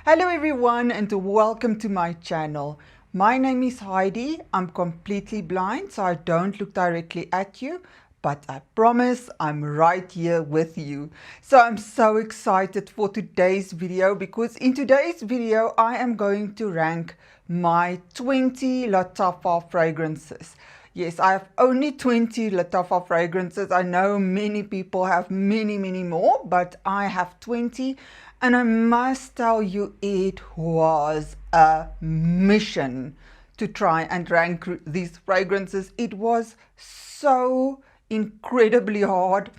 Hello everyone and welcome to my channel. My name is Heidi. I'm completely blind so I don't look directly at you, but I promise I'm right here with you. So I'm so excited for today's video because in today's video I am going to rank my 20 Lattafa fragrances. Yes, I have only 20 Lattafa fragrances. I know many people have many more, but I have 20. And I must tell you, it was a mission to try and rank these fragrances. It was so incredibly hard,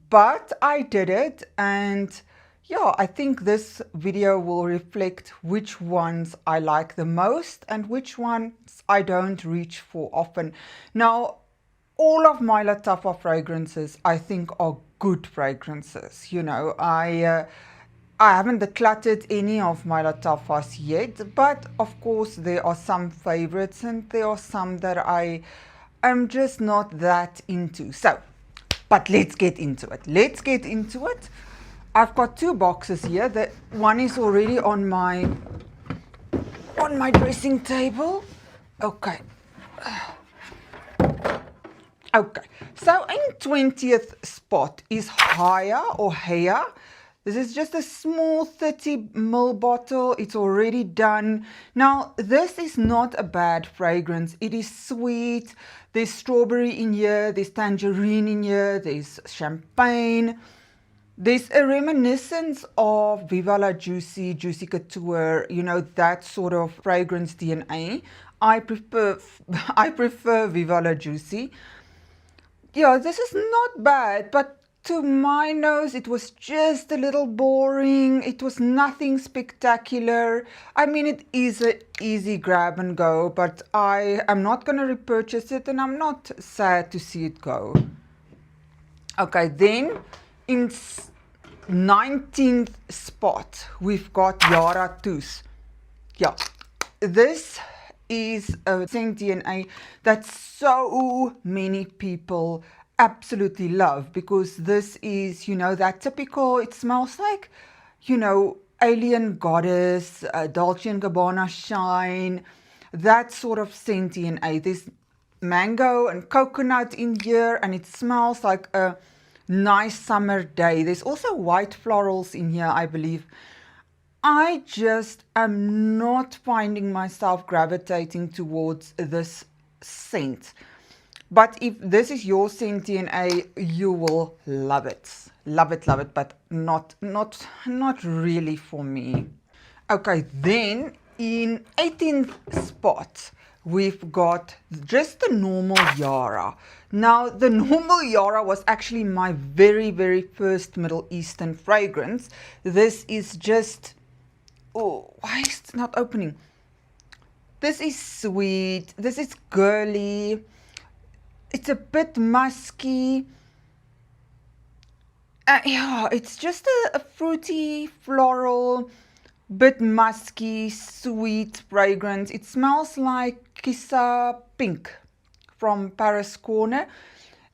but I did it. And yeah, I think this video will reflect which ones I like the most and which ones I don't reach for often. Now, all of my Lattafa fragrances, I think, are good fragrances. You know, I haven't decluttered any of my Lattafas yet, but of course there are some favorites and there are some that I am just not that into. So, but let's get into it. I've got two boxes here. The one is already on my dressing table. Okay. Okay, so in 20th spot is Haya. This is just a small 30 ml bottle. It's already done. Now, this is not a bad fragrance. It is sweet. There's strawberry in here. There's tangerine in here. There's champagne. There's a reminiscence of Viva la Juicy, Juicy Couture, you know, that sort of fragrance DNA. I prefer Viva la Juicy. Yeah, this is not bad, but to my nose, it was just a little boring. It was nothing spectacular. I mean, it is an easy grab and go, but I am not going to repurchase it, and I'm not sad to see it go. Okay, then in 19th spot, we've got Yara Tous. Yeah, this is a scent DNA that so many people absolutely love because this is, you know, that typical, it smells like, you know, Alien Goddess, Dolce & Gabbana Shine, that sort of scent DNA. There's mango and coconut in here and it smells like a nice summer day. There's also white florals in here, I believe. I just am not finding myself gravitating towards this scent. But if this is your scent DNA, you will love it. Love it, but not really for me. Okay, then in 18th spot, we've got just the normal Yara. Now, the normal Yara was actually my very first Middle Eastern fragrance. This is just... oh, why is it not opening? This is sweet. This is girly. It's a bit musky. Yeah, it's just a fruity, floral, bit musky, sweet fragrance. It smells like Kissa Pink from Paris Corner.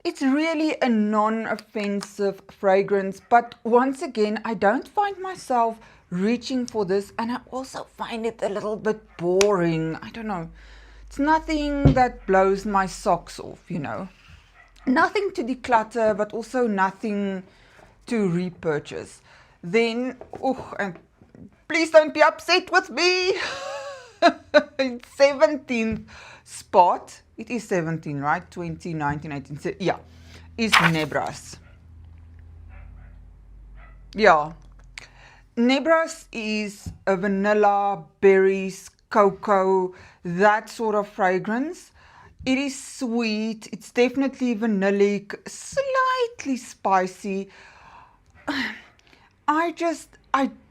It's really a non-offensive fragrance, but once again, I don't find myself reaching for this, and I also find it a little bit boring. I don't know. It's nothing that blows my socks off, you know. Nothing to declutter, but also nothing to repurchase. Then, oh, and please don't be upset with me. 17th spot. It is 17, right? 20, 19, 18. Yeah, is Nebras. Yeah. Nebras is a vanilla, berries, cocoa, that sort of fragrance. It is sweet. It's definitely vanillic, slightly spicy. I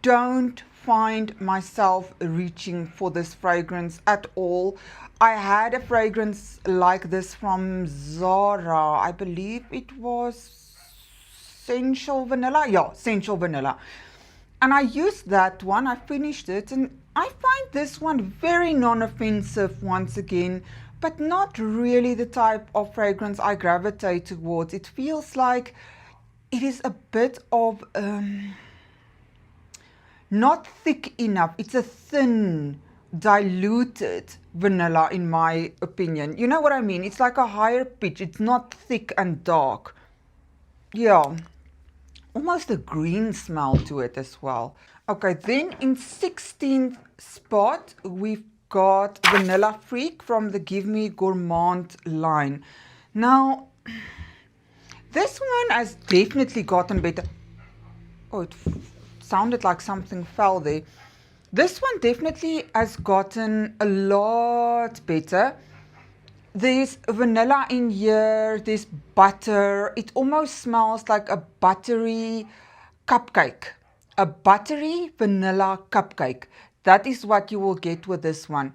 don't find myself reaching for this fragrance at all. I had a fragrance like this from Zara. I believe it was Sensual Vanilla. Yeah, Sensual Vanilla. And I used that one. I finished it. And I find this one very non-offensive once again, but not really the type of fragrance I gravitate towards. It feels like it is a bit of... not thick enough. It's a thin, diluted vanilla in my opinion. You know what I mean? It's like a higher pitch. It's not thick and dark. Yeah, almost a green smell to it as well. Okay, then in 16th spot, we've got Vanilla Freak from the Give Me Gourmand line. Now, this one has definitely gotten better. Oh, it sounded like something fell there. This one definitely has gotten a lot better. There's vanilla in here, there's butter. It almost smells like a buttery cupcake. A buttery vanilla cupcake. That is what you will get with this one.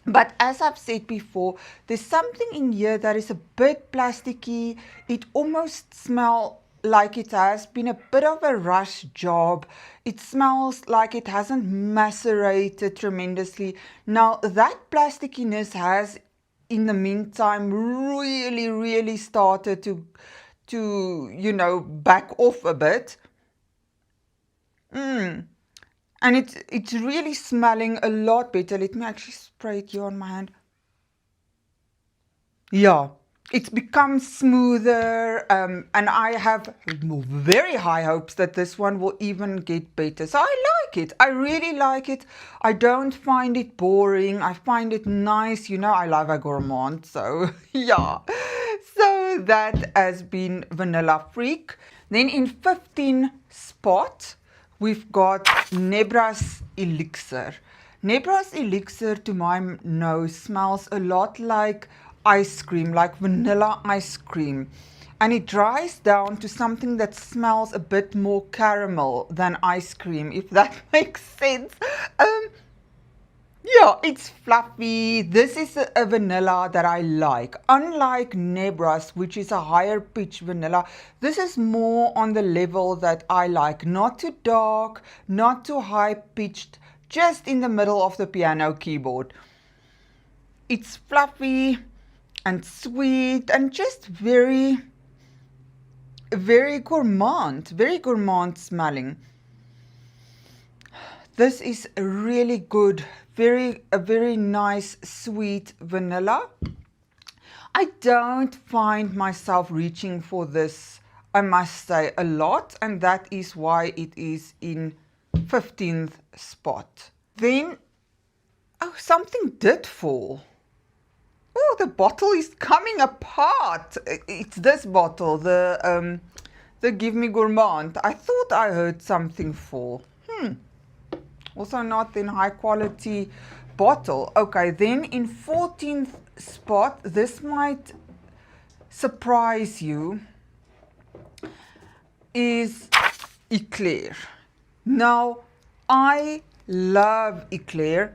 But as I've said before, there's something in here that is a bit plasticky. It almost smells like it has been a bit of a rush job. It smells like it hasn't macerated tremendously. Now that plastickiness has in the meantime really started to back off a bit. And it's really smelling a lot better. Let me actually spray it here on my hand. Yeah, it's become smoother, and I have very high hopes that this one will even get better. So I like it. I really like it. I don't find it boring. I find it nice. You know, I love a gourmand, so yeah. So that has been Vanilla Freak. Then in 15 spot, we've got Nebra's Elixir. Nebra's Elixir, to my nose, smells a lot like ice cream, like vanilla ice cream. And it dries down to something that smells a bit more caramel than ice cream, if that makes sense. Yeah, it's fluffy. This is a vanilla that I like. Unlike Nebra's, which is a higher pitch vanilla, this is more on the level that I like. Not too dark, not too high pitched, just in the middle of the piano keyboard. It's fluffy and sweet and just very gourmand smelling. This is really good, a very nice sweet vanilla. I don't find myself reaching for this, I must say, a lot, and that is why it is in 15th spot. Then, oh, something did fall. Oh, the bottle is coming apart. It's this bottle, the Give Me Gourmand. I thought I heard something fall. Also not in high quality bottle. Okay, then in 14th spot, this might surprise you, is Eclair. Now, I love Eclair.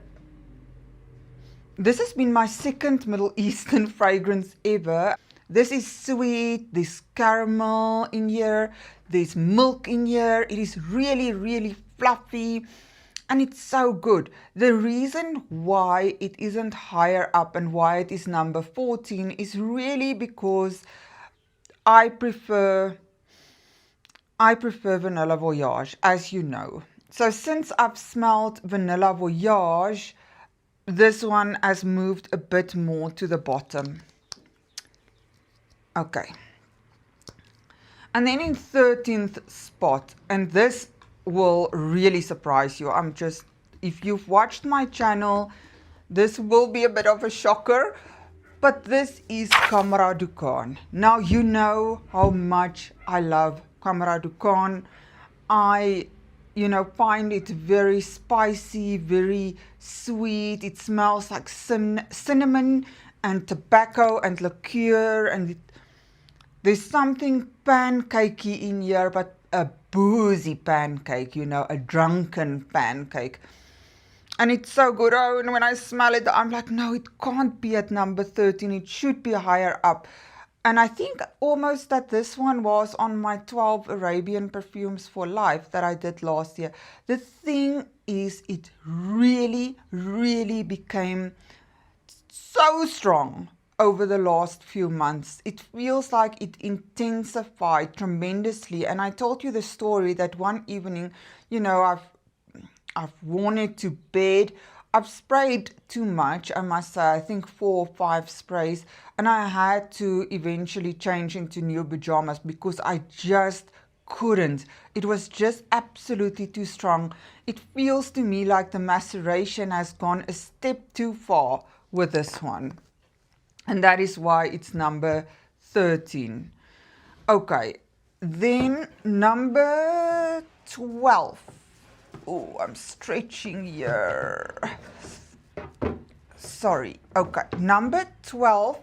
This has been my second Middle Eastern fragrance ever. This is sweet, there's caramel in here, there's milk in here. It is really fluffy. And it's so good. The reason why it isn't higher up and why it is number 14 is really because I prefer Vanilla Voyage, as you know. So since I've smelled Vanilla Voyage, this one has moved a bit more to the bottom. Okay. And then in 13th spot, and this will really surprise you. If you've watched my channel, this will be a bit of a shocker, but this is Camera Ducan. Now you know how much I love Camera Ducan. I find it very spicy, very sweet. It smells like cinnamon and tobacco and liqueur, and there's something pancakey in here, but a boozy pancake, a drunken pancake. And it's so good. Oh, and when I smell it, I'm like, no, it can't be at number 13. It should be higher up. And I think almost that this one was on my 12 Arabian Perfumes for Life that I did last year. The thing is, it really became so strong over the last few months. It feels like it intensified tremendously. And I told you the story that one evening, I've worn it to bed. I've sprayed too much, I must say. I think 4 or 5 sprays. And I had to eventually change into new pajamas because I just couldn't. It was just absolutely too strong. It feels to me like the maceration has gone a step too far with this one. And that is why it's number 13. Okay, then number 12. Oh, I'm stretching here. Sorry. Okay, number 12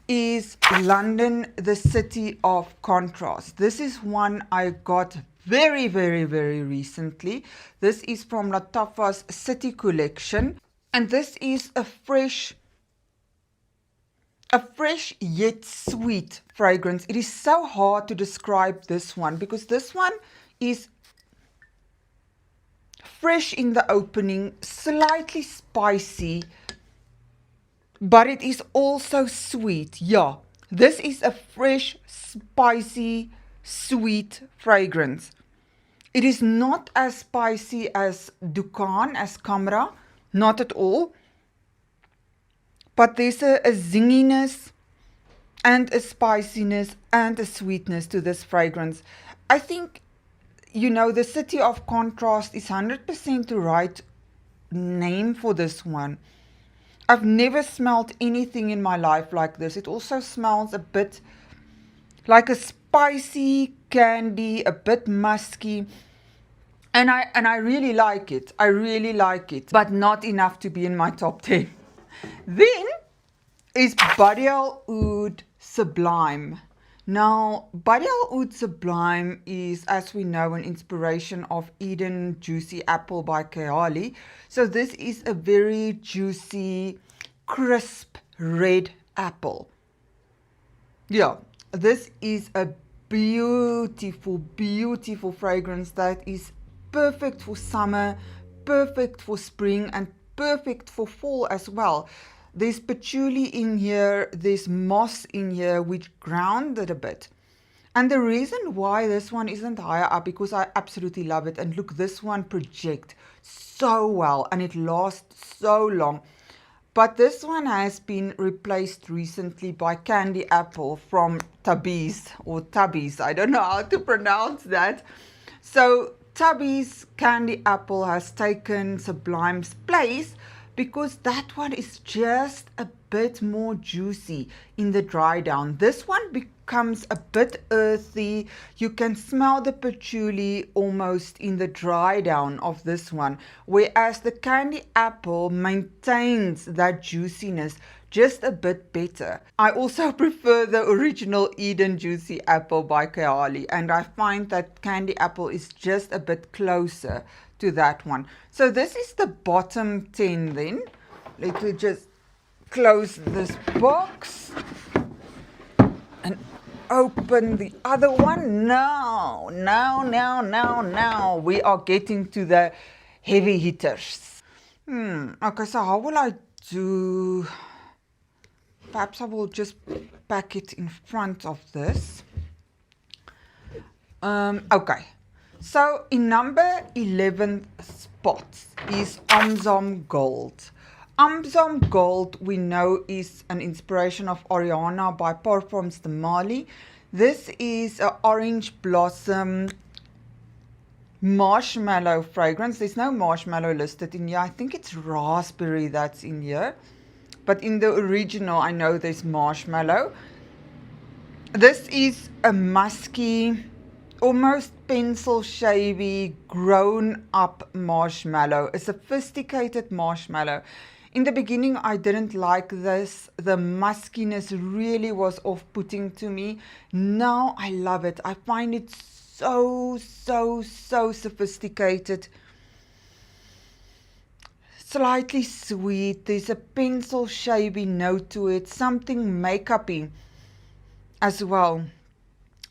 is London, the City of Contrast. This is one I got very recently. This is from Lattafa's City Collection. And this is a fresh yet sweet fragrance. It is so hard to describe this one because this one is fresh in the opening, slightly spicy, but it is also sweet. Yeah, this is a fresh, spicy, sweet fragrance. It is not as spicy as Dukan, as Camera, not at all. But there's a zinginess and a spiciness and a sweetness to this fragrance. I think, you know, the City of Contrast is 100% the right name for this one. I've never smelled anything in my life like this. It also smells a bit like a spicy candy, a bit musky. And I really like it. I really like it, but not enough to be in my top 10. Then is Badial Oud Sublime. Now, Badial Oud Sublime is, as we know, an inspiration of Eden Juicy Apple by Kayali. So this is a very juicy, crisp red apple. Yeah, this is a beautiful fragrance that is perfect for summer, perfect for spring, and perfect for fall as well. There's patchouli in here, there's moss in here, which ground it a bit. And the reason why this one isn't higher up, because I absolutely love it. And look, this one projects so well and it lasts so long. But this one has been replaced recently by Candy Apple from Tubbies or Tubbies. I don't know how to pronounce that. So Tubbies Candy Apple has taken Sublime's place because that one is just a bit more juicy in the dry down. This one becomes a bit earthy. You can smell the patchouli almost in the dry down of this one, whereas the Candy Apple maintains that juiciness just a bit better. I also prefer the original Eden Juicy Apple by Kayali, and I find that Candy Apple is just a bit closer to that one. So this is the bottom 10 then. Let me just close this box and open the other one. Now we are getting to the heavy hitters. Okay, so how will I do? Perhaps I will just pack it in front of this. Okay, so in number 11 spot is Amzam Gold. Amzam Gold, we know, is an inspiration of Oriana by Parfums de Mali. This is an orange blossom marshmallow fragrance. There's no marshmallow listed in here. I think it's raspberry that's in here. But in the original, I know there's marshmallow. This is a musky, almost pencil shavy, grown up marshmallow, a sophisticated marshmallow. In the beginning, I didn't like this. The muskiness really was off-putting to me. Now I love it. I find it so sophisticated. Slightly sweet. There's a pencil shavy note to it, something makeup-y as well.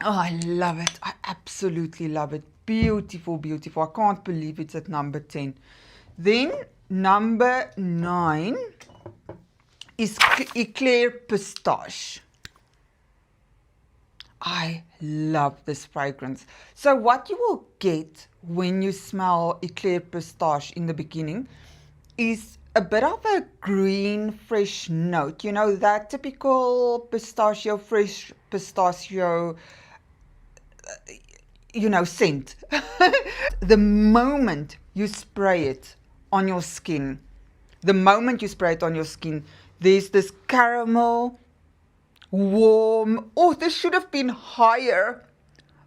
Oh, I love it. I absolutely love it. Beautiful. I can't believe it's at number 10. Then number 9 is Eclair Pistache. I love this fragrance. So what you will get when you smell Eclair Pistache in the beginning is a bit of a green, fresh note. You know, that typical pistachio, fresh pistachio, scent. The moment you spray it on your skin, there's this caramel, warm, oh, this should have been higher,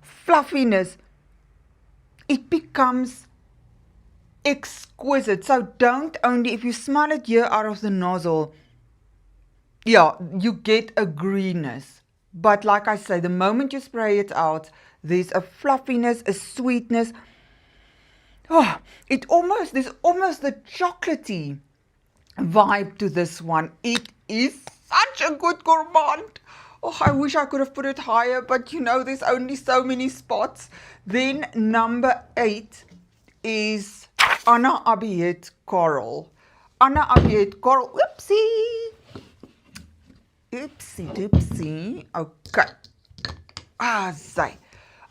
fluffiness. It becomes exquisite. So don't only, if you smell it here out of the nozzle, yeah, you get a greenness. But like I say, the moment you spray it out, there's a fluffiness, a sweetness. Oh, there's almost the chocolatey vibe to this one. It is such a good gourmand. Oh, I wish I could have put it higher, but there's only so many spots. Then number 8 is Anna Abiyet Coral. Anna Abiyet Coral. Oopsie doopsie. Okay. Say.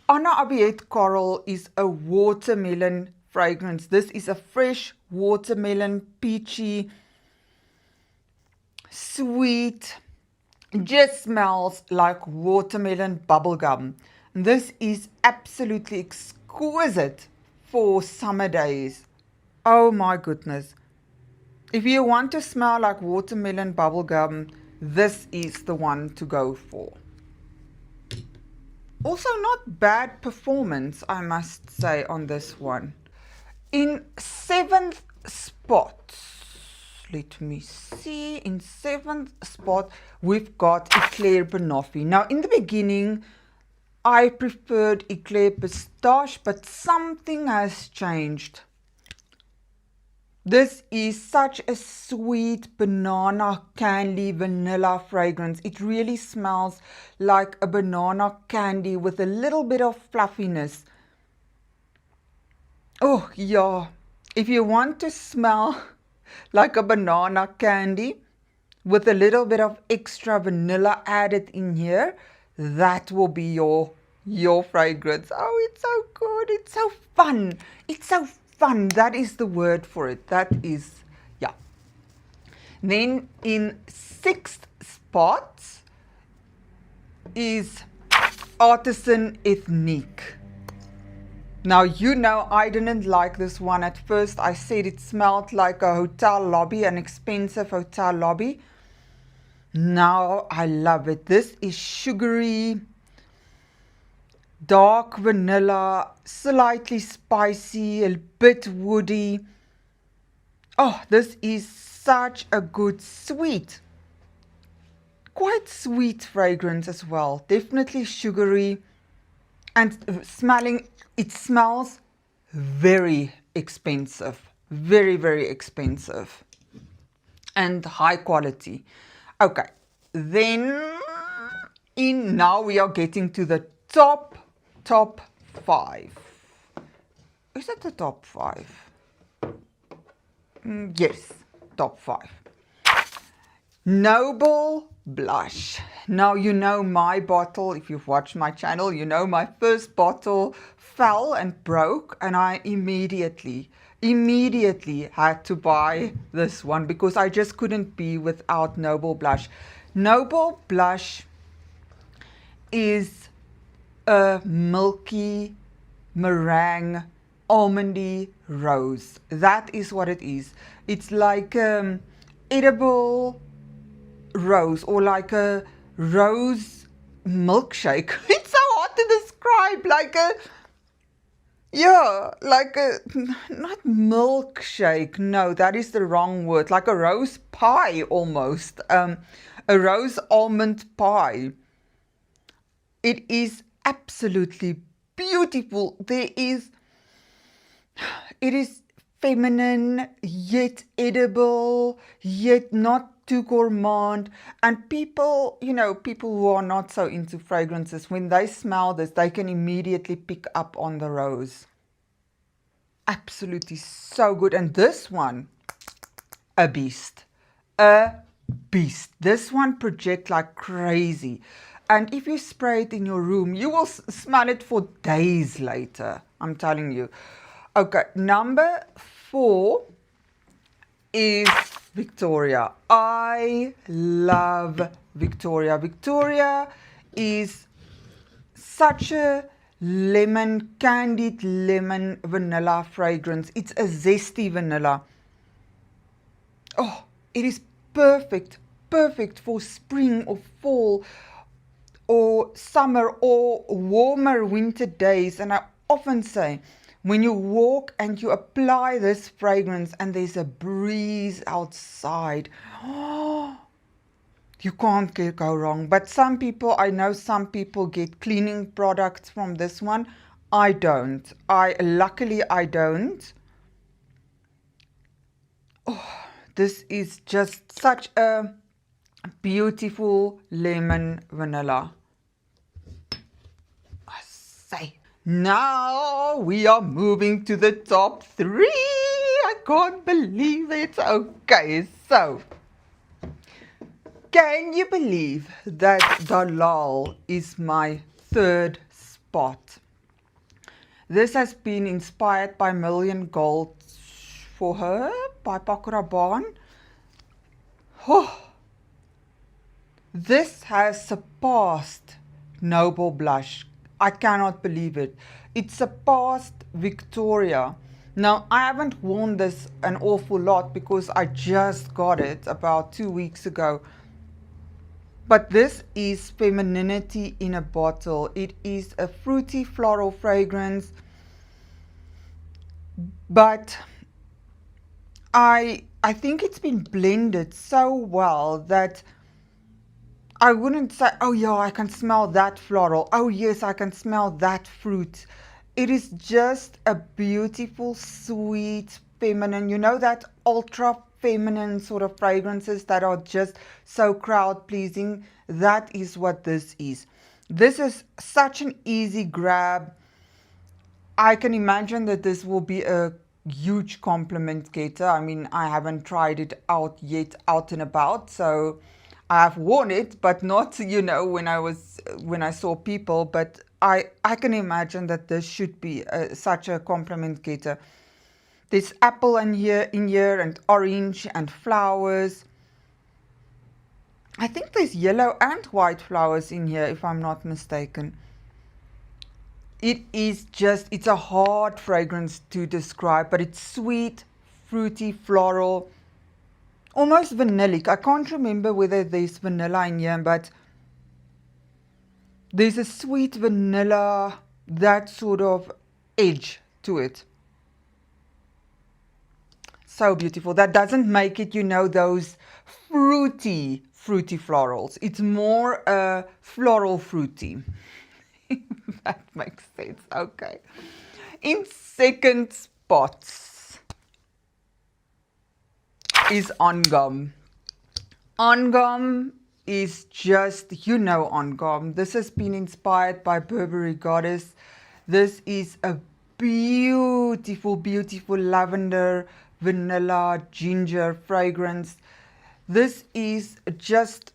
Anna Abiyet Coral is a watermelon fragrance. This is a fresh watermelon, peachy, sweet, just smells like watermelon bubblegum. This is absolutely exquisite for summer days. Oh my goodness. If you want to smell like watermelon bubblegum, this is the one to go for. Also not bad performance, I must say, on this one. In 7th spot, let me see, in 7th spot, we've got Eclair Banoffee. Now, in the beginning, I preferred Eclair Pistache, but something has changed. This is such a sweet banana candy vanilla fragrance. It really smells like a banana candy with a little bit of fluffiness. Oh, yeah. If you want to smell like a banana candy with a little bit of extra vanilla added in here, that will be your fragrance. Oh, it's so good. It's so fun. It's so fun. That is the word for it. That is, yeah. Then in 6th spot is Artisan Ethnique. Now, I didn't like this one at first. I said it smelled like a hotel lobby, an expensive hotel lobby. Now I love it. This is sugary, dark vanilla, slightly spicy, a bit woody. Oh, this is such a good sweet, quite sweet fragrance as well. Definitely sugary, and it smells very expensive, very, very expensive and high quality. Okay, then now we are getting to the top 5. Is that the top 5? Yes, top 5. Noble Blush. Now my bottle, if you've watched my channel, my first bottle fell and broke, and I immediately had to buy this one because I just couldn't be without Noble Blush. Noble Blush is a milky meringue almondy rose. That is what it is. It's like edible rose, or like a rose milkshake. It's so hard to describe. Not milkshake. No, that is the wrong word. Like a rose pie almost. A rose almond pie. It is absolutely beautiful. It is feminine, yet edible, yet not too gourmand. And people who are not so into fragrances, when they smell this, they can immediately pick up on the rose. Absolutely so good. And this one, a beast. This one projects like crazy. And if you spray it in your room, you will smell it for days later. I'm telling you. Okay, number 4 is Victoria. I love Victoria. Victoria is such a lemon, candied lemon vanilla fragrance. It's a zesty vanilla. Oh, it is perfect for spring or fall or summer or warmer winter days. And I often say, when you walk and you apply this fragrance and there's a breeze outside, you can't go wrong. But I know some people get cleaning products from this one. I don't. Luckily I don't. Oh, this is just such a beautiful lemon vanilla. I say. Now we are moving to the top 3. I can't believe it. Okay, so can you believe that Dalal is my 3rd spot? This has been inspired by Million Gold for Her by Paco Rabanne. Oh, this has surpassed Noble Blush. I cannot believe it. It surpassed Victoria. Now, I haven't worn this an awful lot because I just got it about 2 weeks ago. But this is femininity in a bottle. It is a fruity floral fragrance. But I think it's been blended so well that I wouldn't say, oh yeah, I can smell that floral. Oh yes, I can smell that fruit. It is just a beautiful, sweet, feminine, that ultra feminine sort of fragrances that are just so crowd pleasing. That is what this is. This is such an easy grab. I can imagine that this will be a huge compliment getter. I mean, I haven't tried it out yet out and about, so I have worn it, but not, when I saw people, but I can imagine that this should be such a compliment getter. There's apple in here and orange and flowers. I think there's yellow and white flowers in here, if I'm not mistaken. It's a hard fragrance to describe, but it's sweet, fruity, floral, almost vanillic. I can't remember whether there's vanilla in here, but there's a sweet vanilla, that sort of edge to it. So beautiful. That doesn't make it, those fruity florals. It's more floral fruity. That makes sense. Okay. In 2nd spot is On Gomme. On Gomme is just, On Gomme. This has been inspired by Burberry Goddess. This is a beautiful, beautiful lavender, vanilla, ginger fragrance. This is just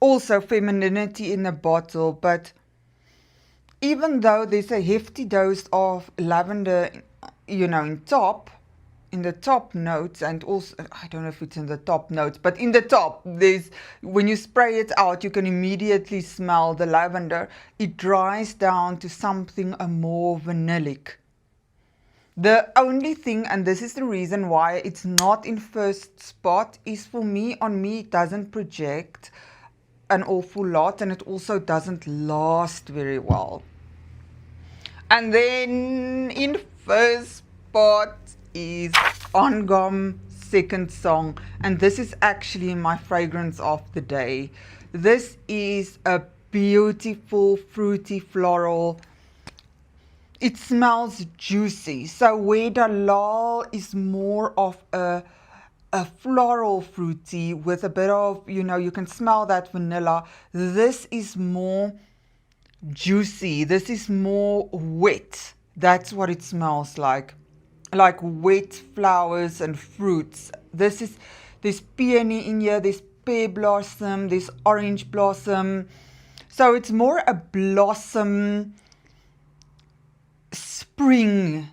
also femininity in a bottle, but even though there's a hefty dose of lavender, in the top notes, and also, I don't know if it's in the top notes, but in the top, when you spray it out, you can immediately smell the lavender. It dries down to something more vanillic. The only thing, and this is the reason why it's not in 1st spot, is on me, it doesn't project an awful lot, and it also doesn't last very well. And then in 1st spot is On Gomme 2nd Song, and this is actually my fragrance of the day. This is a beautiful, fruity floral. It smells juicy. So where Dalal is more of a floral fruity with a bit of, you can smell that vanilla. This is more juicy. This is more wet. That's what it smells like wet flowers and fruits. There's peony in here, there's pear blossom, there's orange blossom. So it's more a blossom spring,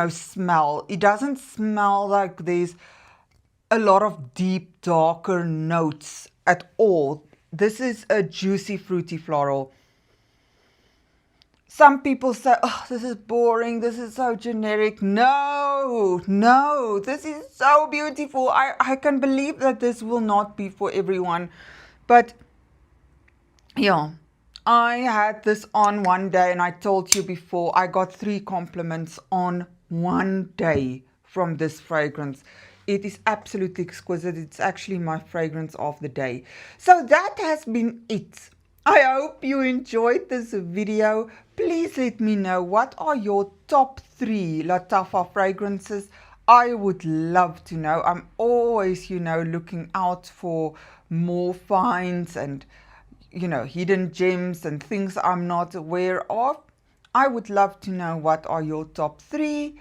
smell. It doesn't smell like there's a lot of deep, darker notes at all. This is a juicy, fruity floral. Some people say, oh, this is boring, this is so generic. No, no, this is so beautiful. I can believe that this will not be for everyone. But yeah, I had this on one day, and I told you before, I got 3 compliments on one day from this fragrance. It is absolutely exquisite. It's actually my fragrance of the day. So that has been it. I hope you enjoyed this video. Please let me know, what are your top 3 Lattafa fragrances? I would love to know. I'm always, looking out for more finds and hidden gems and things I'm not aware of. I would love to know what are your top 3.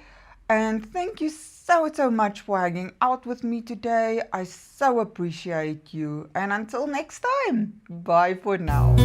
And thank you so much for hanging out with me today. I so appreciate you. And until next time, bye for now.